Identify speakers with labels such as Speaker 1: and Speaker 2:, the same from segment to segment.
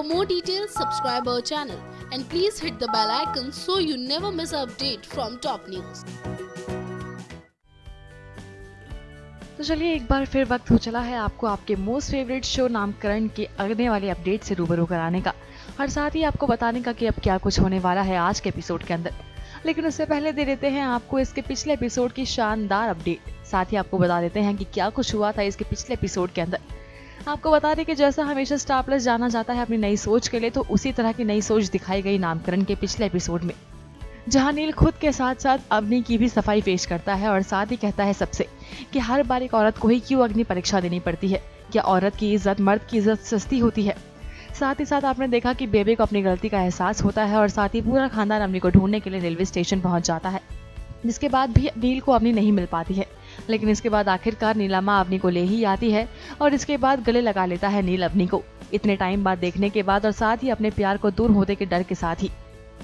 Speaker 1: For more details, subscribe our channel and please hit the bell icon so you never miss an update from top news.
Speaker 2: तो चलिए एक बार फिर वक्त हो चला है आपको आपके मोस्ट फेवरेट शो नामकरण के आने वाले अपडेट से रूबरू कराने का और साथ ही आपको बताने का कि अब क्या कुछ होने वाला है आज के एपिसोड के अंदर। लेकिन उससे पहले दे देते हैं आपको इसके पिछले एपिसोड की शानदार अपडेट। साथ ही आपको बता देते हैं कि क्या कुछ हुआ था इसके पिछले एपिसोड के अंदर। आपको बता दें कि जैसा हमेशा स्टार प्लस जाना जाता है अपनी नई सोच के लिए, तो उसी तरह की नई सोच दिखाई गई नामकरण के पिछले एपिसोड में, जहां नील खुद के साथ साथ अग्नि की भी सफाई पेश करता है और साथ ही कहता है सबसे कि हर बार एक औरत को ही क्यों अग्नि परीक्षा देनी पड़ती है, क्या औरत की इज्जत मर्द की इज्जत सस्ती होती है। साथ ही साथ आपने देखा कि बेबे को अपनी गलती का एहसास होता है और साथ ही पूरा खानदान अग्नि को ढूंढने के लिए रेलवे स्टेशन पहुंच जाता है, जिसके बाद भी नील को अग्नि नहीं मिल पाती है। लेकिन इसके बाद आखिरकार नीलामा अग्नि को ले ही आती है और इसके बाद गले लगा लेता है नील अग्नि को इतने टाइम बाद देखने के बाद, और साथ ही अपने प्यार को दूर होने के डर के साथ ही।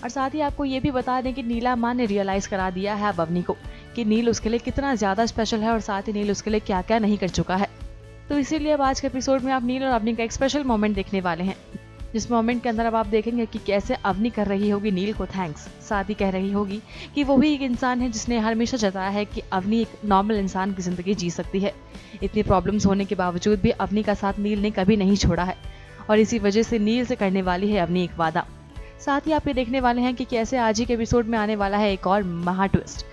Speaker 2: और साथ ही आपको ये भी बता दें कि नीला माँ ने रियलाइज करा दिया है अब अवनी को कि नील उसके लिए कितना ज्यादा स्पेशल है और साथ ही नील उसके लिए क्या क्या नहीं कर चुका है। तो इसीलिए अब आज के एपिसोड में आप नील और अवनी का एक स्पेशल मोमेंट देखने वाले हैं, जिस मोमेंट के अंदर अब आप देखेंगे कि कैसे अवनी कर रही होगी नील को थैंक्स। साथ ही कह रही होगी कि वो भी एक इंसान है जिसने हमेशा जताया है कि अवनी एक नॉर्मल इंसान की जिंदगी जी सकती है। इतनी प्रॉब्लम्स होने के बावजूद भी अवनी का साथ नील ने कभी नहीं छोड़ा है और इसी वजह से नील से करने वाली है अवनी एक वादा। साथ ही आप ये देखने वाले हैं कि कैसे आज ही के एपिसोड में आने वाला है एक और महा ट्विस्ट,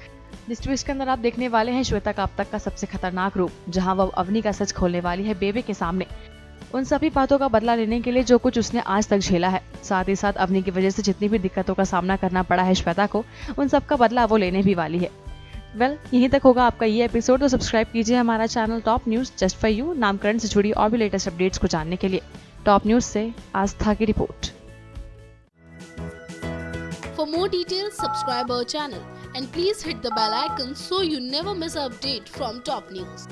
Speaker 2: जिस ट्विस्ट के अंदर आप देखने वाले हैं श्वेता का अब तक का सबसे खतरनाक रूप, जहां वह अवनी का सच खोलने वाली है बेबे के सामने, उन सभी बातों का बदला लेने के लिए जो कुछ उसने आज तक झेला है। साथ ही साथ अवनी की वजह से जितनी भी दिक्कतों का सामना करना पड़ा है श्वेता को, उन सब का बदला वो लेने भी वाली है। यहीं तक होगा आपका ये एपिसोड, तो सब्सक्राइब कीजिए हमारा channel top news just for you नामकरण से जुड़ी और भी लेटेस्ट अपडेट्स को जानने के लिए। टॉप न्यूज से आस्था की report.
Speaker 1: For more details, subscribe our channel and please hit the bell icon so you never miss an update from top news.